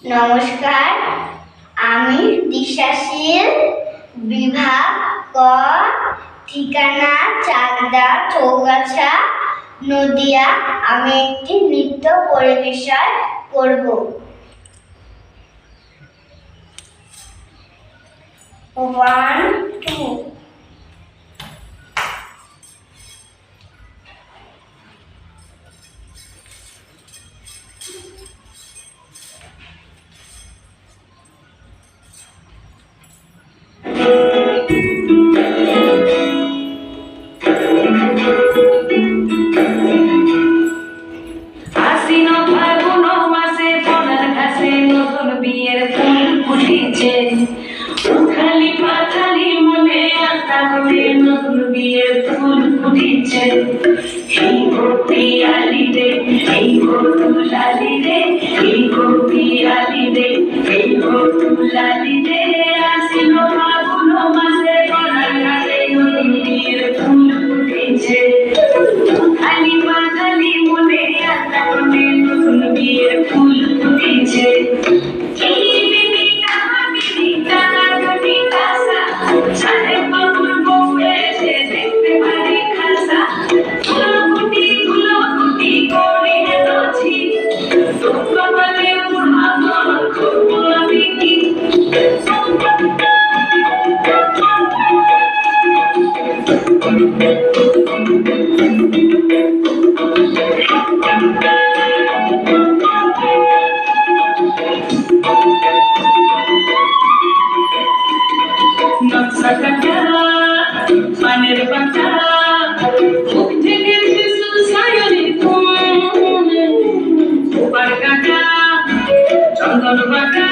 নমস্কার, আমি দিশাশীল, বিভাগ ক, ঠিকানা চাকদা চৌগাছা, নদিয়া। আমি একটি নৃত্য পরিবেশন করব। 1 2 আশ্বিন ফাল্গুন মাসে পনার ঘাসে নতুন বিয়ের ফুল ফুটেছে। উঠালি পাথালি মনে আশা করে নতুন বিয়ের ফুল ফুটেছে। এই ভক্তি আলি রে, এই ভক্তু লালি রে, এই ভক্তি আলি রে, এই ভক্তু লালি রে। আশ্বিন ফাল্গুন মাসে পনার ঘাসে নতুন বিয়ের ফুল ফুটেছে। উঠালি পাথালি মনে আশা করে নতুন বিয়ের ফুল ফুটেছে। সাহেব বাবুর বউ এসে দেখতে ভারী খাসা। ধুলোকুটি করে নাচি, তোমরা বলে বুড়া মন করবো আমি কি। নকশা কাটা পানের পাতা, মুখ থেকে শিশু সায়নী ফুল। উপার কাটা চন্দন বাটা,